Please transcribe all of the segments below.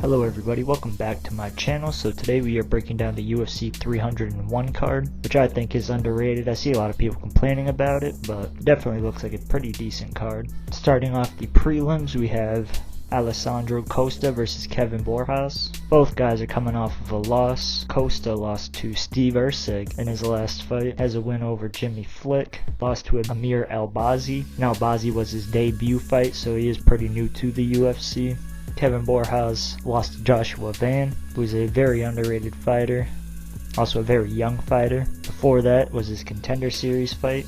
Hello everybody, welcome back to my channel. So today we are breaking down the UFC 301 card, which I think is underrated. I see a lot of people complaining about it, but it definitely looks like a pretty decent card. Starting off the prelims, we have Alessandro Costa versus Kevin Borjas. Both guys are coming off of a loss. Costa lost to Steve Erceg in his last fight, has a win over Jimmy Flick, lost to Amir Albazi. Now Albazi was his debut fight, so he is pretty new to the UFC. Kevin Borjas lost to Joshua Van, who's a very underrated fighter, also a very young fighter. Before that was his Contender Series fight,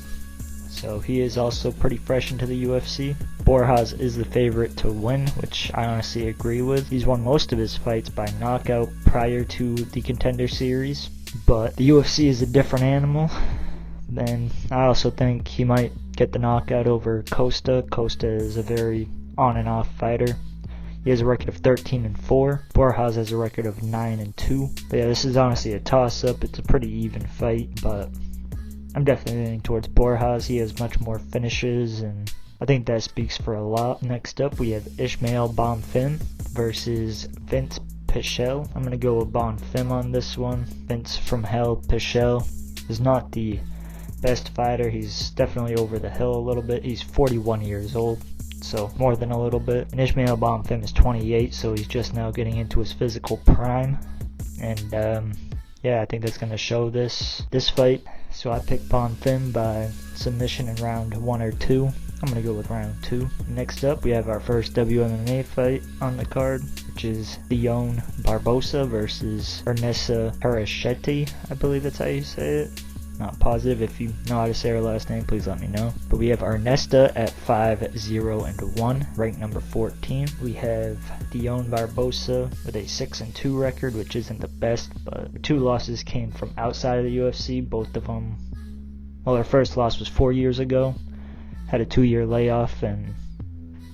so he is also pretty fresh into the UFC. Borjas is the favorite to win, which I honestly agree with. He's won most of his fights by knockout prior to the Contender Series, but the UFC is a different animal, and I also think he might get the knockout over Costa. Costa is a very on and off fighter. He has a record of 13-4. Borjas has a record of 9-2. But yeah, this is honestly a toss-up. It's a pretty even fight, but I'm definitely leaning towards Borjas. He has much more finishes, and I think that speaks for a lot. Next up, we have Ismael Bonfim versus Vince Pichel. I'm going to go with Bonfim on this one. Vince from hell. Pichel is not the best fighter. He's definitely over the hill a little bit. He's 41 years old. So more than a little bit. And Ismael Bonfim is 28, so he's just now getting into his physical prime. And yeah, I think that's going to show this fight. So I picked Bonfim by submission in round 1 or 2. I'm going to go with round 2. Next up, we have our first WMMA fight on the card, which is Leon Barbosa versus Ernesta Parachetti. I believe that's how you say it. Not positive. If you know how to say her last name, please let me know. But we have Ernesta at 5-0-1, ranked number 14. We have Leon Barbosa with a 6-2 record, which isn't the best, but the 2 losses came from outside of the UFC. Both of them, well, her first loss was 4 years ago, had a 2-year layoff and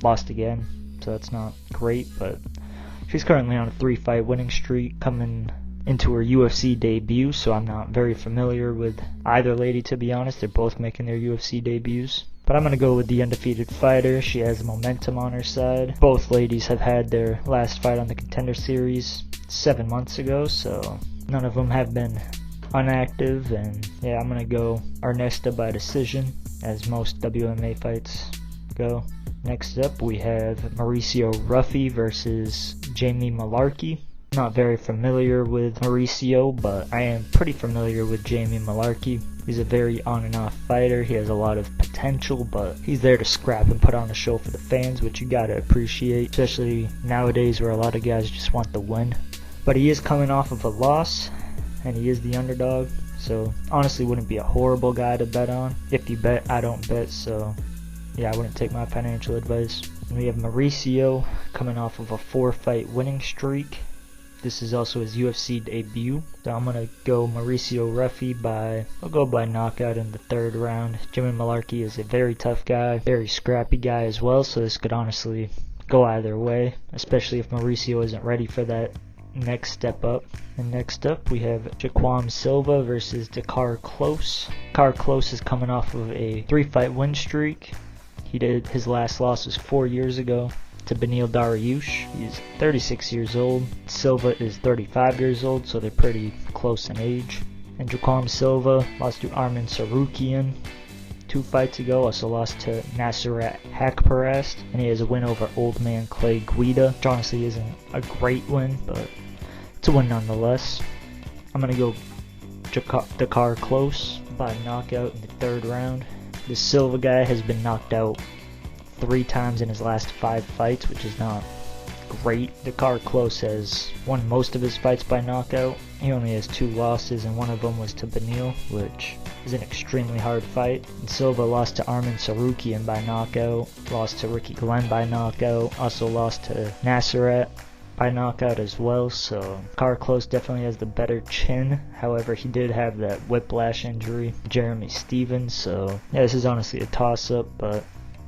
lost again, so that's not great. But she's currently on a 3-fight winning streak, coming into her UFC debut, so I'm not very familiar with either lady, to be honest. They're both making their UFC debuts, but I'm going to go with the undefeated fighter. She has momentum on her side. Both ladies have had their last fight on the Contender Series 7 months ago, so none of them have been inactive. And yeah, I'm going to go Ernesta by decision, as most WMA fights go. Next up, we have Mauricio Ruffy versus Jamie Malarkey. Not very familiar with Mauricio, but I am pretty familiar with Jamie Malarkey. He's a very on and off fighter. He has a lot of potential, but he's there to scrap and put on a show for the fans, which you gotta appreciate, especially nowadays where a lot of guys just want the win. But he is coming off of a loss, and he is the underdog, so honestly wouldn't be a horrible guy to bet on. If you bet, I don't bet, so yeah, I wouldn't take my financial advice. And we have Mauricio coming off of a 4-fight winning streak. This is also his UFC debut, so I'm going to go Mauricio Ruffy I'll go by knockout in the 3rd round. Jimmy Malarkey is a very tough guy, very scrappy guy as well, so this could honestly go either way, especially if Mauricio isn't ready for that next step up. And next up, we have Jaquam Silva versus Dakar Close. Dakar Close is coming off of a 3-fight win streak. His last loss was 4 years ago to Beneil Dariush. He's 36 years old. Silva is 35 years old, so they're pretty close in age. And Jaquam Silva lost to Arman Sarukian 2 fights ago, also lost to Nasrat Hakparast, and he has a win over old man Clay Guida, which honestly isn't a great win, but it's a win nonetheless. I'm going to go Dakar Close by knockout in the 3rd round. This Silva guy has been knocked out 3 times in his last 5 fights, which is not great. Dakar Close has won most of his fights by knockout. He only has 2 losses, and one of them was to Beneil, which is an extremely hard fight. And Silva lost to Arman Sarukian by knockout, lost to Ricky Glenn by knockout, also lost to Nasrat by knockout as well, so Dakar Close definitely has the better chin. However, he did have that whiplash injury, Jeremy Stevens, so yeah, this is honestly a toss-up, but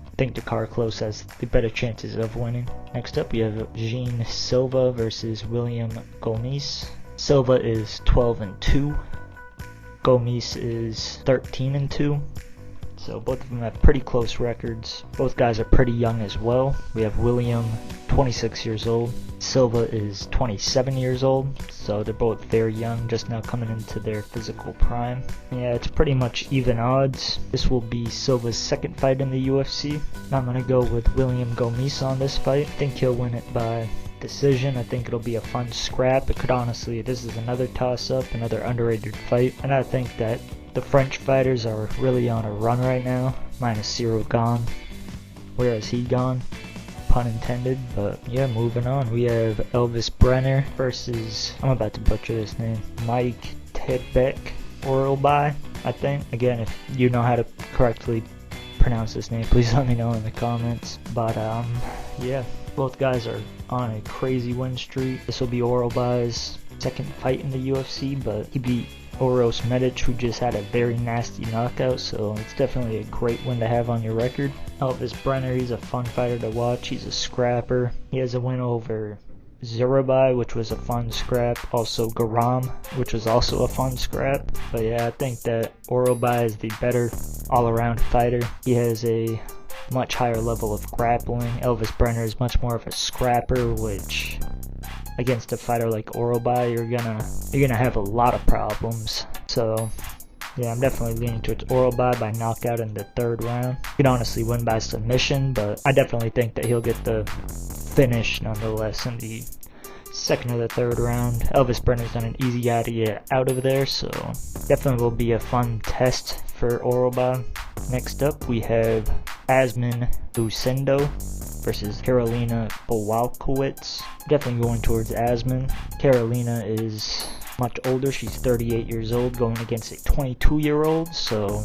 I think Dakar Close has the better chances of winning. Next up, we have Jean Silva versus William Gomis. Silva is 12-2. Gomis is 13-2. So both of them have pretty close records. Both guys are pretty young as well. We have William, 26 years old. Silva is 27 years old. So they're both very young, just now coming into their physical prime. Yeah, it's pretty much even odds. This will be Silva's second fight in the UFC. I'm going to go with William Gomis on this fight. I think he'll win it by decision. I think it'll be a fun scrap. It could honestly, this is another toss-up, another underrated fight. And I think that the French fighters are really on a run right now, minus Cyril gone. Where has he gone? Pun intended. But yeah, moving on. We have Elvis Brenner versus, I'm about to butcher this name, Mike Tedbeck Oralby, I think. Again, if you know how to correctly pronounce this name, please let me know in the comments. But yeah, both guys are on a crazy win streak. This will be Oralby's second fight in the UFC, but he beat Oros Medic, who just had a very nasty knockout, so it's definitely a great win to have on your record. Elvis Brenner, he's a fun fighter to watch. He's a scrapper. He has a win over Zurabai, which was a fun scrap. Also Garam, which was also a fun scrap. But yeah, I think that Oralby is the better all-around fighter. He has a much higher level of grappling. Elvis Brenner is much more of a scrapper, which against a fighter like Oralby, you're gonna have a lot of problems. So yeah, I'm definitely leaning towards Oralby by knockout in the third round. He could honestly win by submission, but I definitely think that he'll get the finish nonetheless in the second or the third round. Elvis Brenner's done an easy guy to get out of there, so definitely will be a fun test for Oralby. Next up, we have Asmin Lucendo versus Karolina Bowalkiewicz. Definitely going towards Asmin. Karolina is much older. She's 38 years old, going against a 22-year-old, so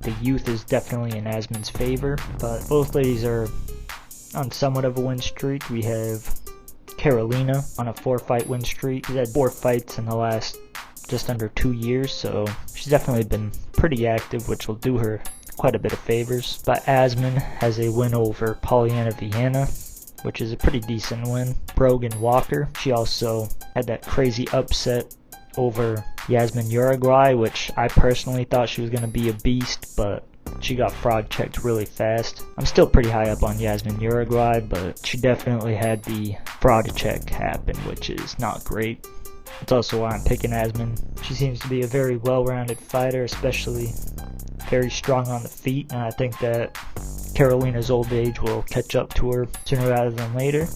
the youth is definitely in Asmin's favor. But both ladies are on somewhat of a win streak. We have Karolina on a 4-fight win streak. She's had 4 fights in the last just under 2 years, so she's definitely been pretty active, which will do her quite a bit of favors. But Asmin has a win over Polyana Viana, which is a pretty decent win. Brogan Walker, she also had that crazy upset over Yasmin Uruguay, which I personally thought she was going to be a beast, but she got fraud checked really fast. I'm still pretty high up on Yasmin Uruguay, but she definitely had the fraud check happen, which is not great. It's also why I'm picking Asmin. She seems to be a very well-rounded fighter, especially very strong on the feet, and I think that Karolina's old age will catch up to her sooner rather than later.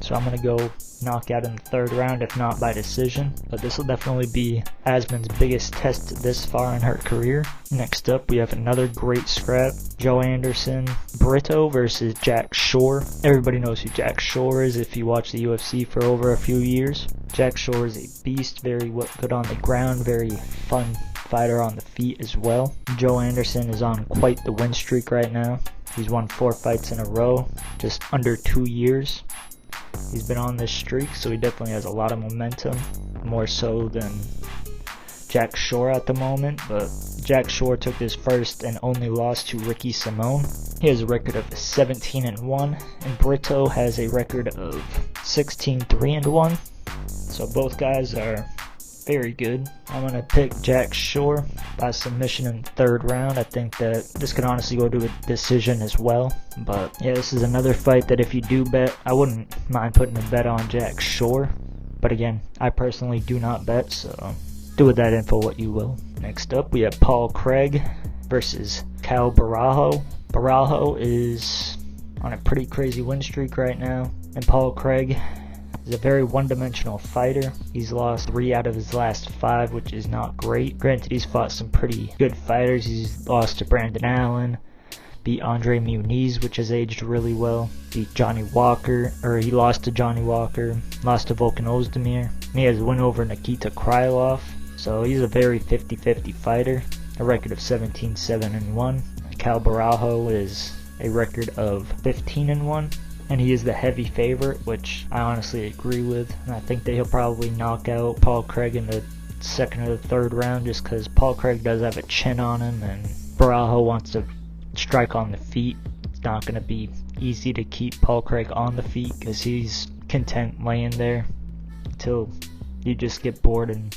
So I'm going to go knockout in the third round, if not by decision. But this will definitely be Asmin's biggest test this far in her career. Next up, we have another great scrap. Joe Anderson Brito versus Jack Shore. Everybody knows who Jack Shore is if you watch the UFC for over a few years. Jack Shore is a beast, very good on the ground, very fun fighter on the feet as well. Joe Anderson is on quite the win streak right now. He's won 4 fights in a row, just under 2 years. He's been on this streak, so he definitely has a lot of momentum, more so than Jack Shore at the moment. But Jack Shore took his first and only loss to Ricky Simone. He has a record of 17-1, and Brito has a record of 16-3-1. So both guys are very good. I'm going to pick Jack Shore by submission in the third round. I think that this could honestly go to a decision as well. But yeah, this is another fight that if you do bet, I wouldn't mind putting a bet on Jack Shore. But again, I personally do not bet, so do with that info what you will. Next up, we have Paul Craig versus Cal Barajo. Barajo is on a pretty crazy win streak right now, and Paul Craig is a very one-dimensional fighter. He's lost 3 out of his last 5, which is not great. Granted, he's fought some pretty good fighters. He's lost to Brandon Allen, beat Andre Muniz, which has aged really well, beat Johnny Walker, or he lost to Johnny Walker, lost to Volkan Ozdemir. He has a win over Nikita Krylov, so he's a very 50-50 fighter, a record of 17-7-1. Cal Barajo is a record of 15-1. And he is the heavy favorite, which I honestly agree with. And I think that he'll probably knock out Paul Craig in the second or the third round, just because Paul Craig does have a chin on him, and Barajo wants to strike on the feet. It's not going to be easy to keep Paul Craig on the feet, because he's content laying there until you just get bored and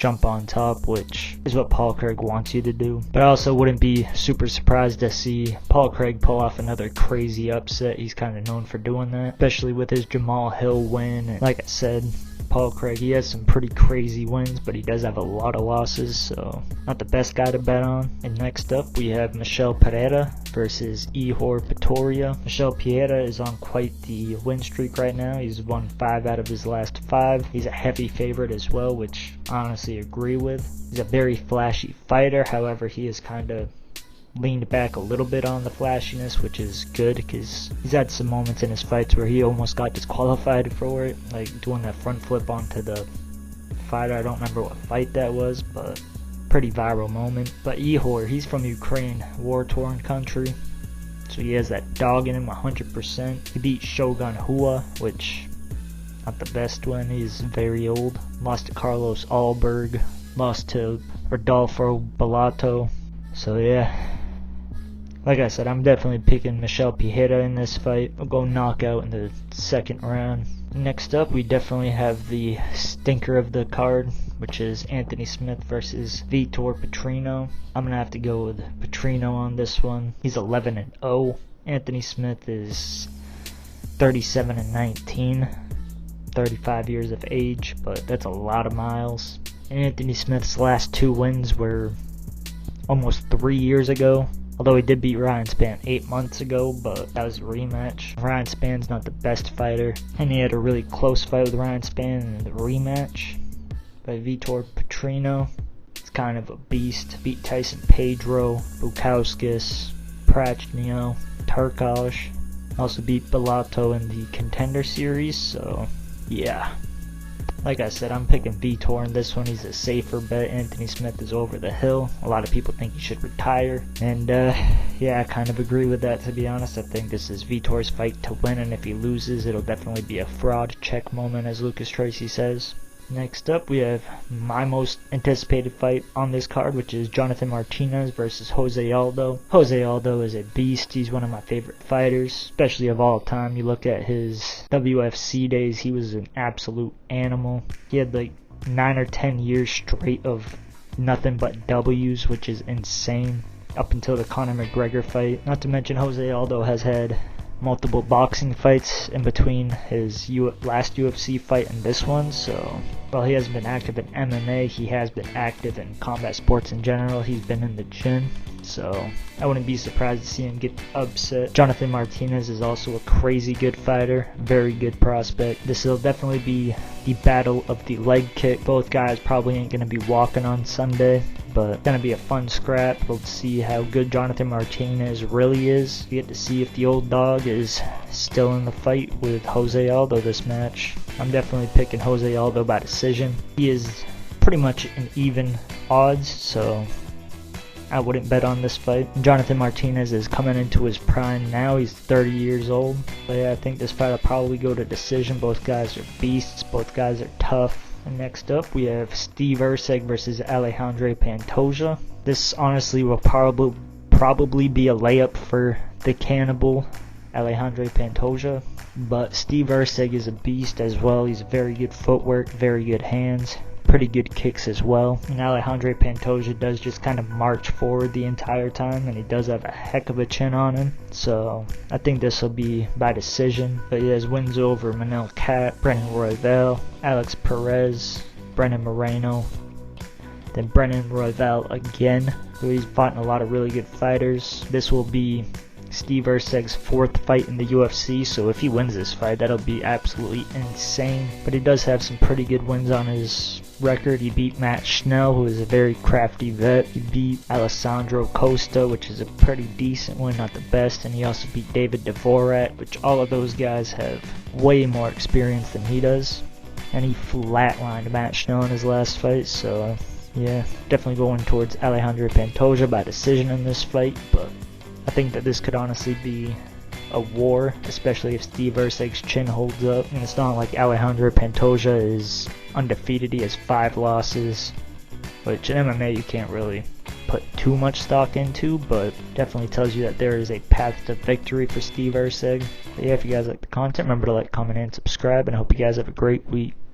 jump on top, which is what Paul Craig wants you to do. But I also wouldn't be super surprised to see Paul Craig pull off another crazy upset. He's kind of known for doing that, especially with his Jamal Hill win. And like I said, Paul Craig, he has some pretty crazy wins, but he does have a lot of losses, so not the best guy to bet on. And next up, we have Michel Pereira versus Ihor Pretoria. Michel Pereira is on quite the win streak right now. He's won 5 out of his last 5. He's a heavy favorite as well, which I honestly agree with. He's a very flashy fighter, however, he is kind of leaned back a little bit on the flashiness, which is good because he's had some moments in his fights where he almost got disqualified for it, like doing that front flip onto the fighter. I don't remember what fight that was, but pretty viral moment. But Ihor, he's from Ukraine, war-torn country, so he has that dog in him 100%. He beat Shogun Hua, which not the best one. He's very old. Lost to Carlos Alberg, lost to Rodolfo Bellato. So yeah, like I said, I'm definitely picking Michel Pereira in this fight. I'll go knockout in the second round. Next up, we definitely have the stinker of the card, which is Anthony Smith versus Vitor Petrino. I'm going to have to go with Petrino on this one. He's 11-0. Anthony Smith is 37-19. 35 years of age, but that's a lot of miles. And Anthony Smith's last 2 wins were almost 3 years ago. Although he did beat Ryan Spann 8 months ago, but that was a rematch. Ryan Spann's not the best fighter, and he had a really close fight with Ryan Spann in the rematch. By Vitor Petrino, it's kind of a beast. Beat Tyson Pedro, Bukauskas, Prachnio, Turkos. Also beat Bellato in the Contender Series, so yeah. Like I said, I'm picking Vitor in this one. He's a safer bet. Anthony Smith is over the hill. A lot of people think he should retire. And yeah, I kind of agree with that, to be honest. I think this is Vitor's fight to win, and if he loses, it'll definitely be a fraud check moment, as Lucas Tracy says. Next up, we have my most anticipated fight on this card, which is Jonathan Martinez versus Jose Aldo. Jose Aldo is a beast. He's one of my favorite fighters, especially of all time. You look at his WFC days, he was an absolute animal. He had like 9 or 10 years straight of nothing but W's, which is insane, up until the Conor McGregor fight. Not to mention Jose Aldo has had multiple boxing fights in between his last UFC fight and this one, so while he hasn't been active in MMA, he has been active in combat sports in general. He's been in the gym, so I wouldn't be surprised to see him get upset. Jonathan Martinez is also a crazy good fighter, very good prospect. This will definitely be the battle of the leg kick. Both guys probably ain't going to be walking on Sunday, but gonna be a fun scrap. We'll see how good Jonathan Martinez really is. We get to see if the old dog is still in the fight with Jose Aldo this match. I'm definitely picking Jose Aldo by decision. He is pretty much an even odds, so I wouldn't bet on this fight. Jonathan Martinez is coming into his prime now. He's 30 years old. But yeah, I think this fight will probably go to decision. Both guys are beasts. Both guys are tough. And next up, we have Steve Erceg versus Alexandre Pantoja. This honestly will probably be a layup for the cannibal Alexandre Pantoja. But Steve Erceg is a beast as well. He's very good footwork, very good hands, pretty good kicks as well. And Alexandre Pantoja does just kind of march forward the entire time, and he does have a heck of a chin on him. So I think this will be by decision. But he has wins over Manel Kape, Brennan Royval, Alex Perez, Brennan Moreno, then Brennan Royval again, who he's fought in a lot of really good fighters. This will be Steve Erceg's 4th fight in the UFC, so if he wins this fight, that'll be absolutely insane. But he does have some pretty good wins on his record. He beat Matt Schnell, who is a very crafty vet. He beat Alessandro Costa, which is a pretty decent win, not the best. And he also beat David Dvorak, which all of those guys have way more experience than he does. And he flatlined Matt Schnell in his last fight, so yeah, definitely going towards Alexandre Pantoja by decision in this fight. But I think that this could honestly be a war, especially if Steve Erceg's chin holds up. And it's not like Alexandre Pantoja is undefeated. He has 5 losses, which in MMA you can't really put too much stock into, but definitely tells you that there is a path to victory for Steve Erceg. But yeah, if you guys like the content, remember to like, comment, and subscribe, and I hope you guys have a great week.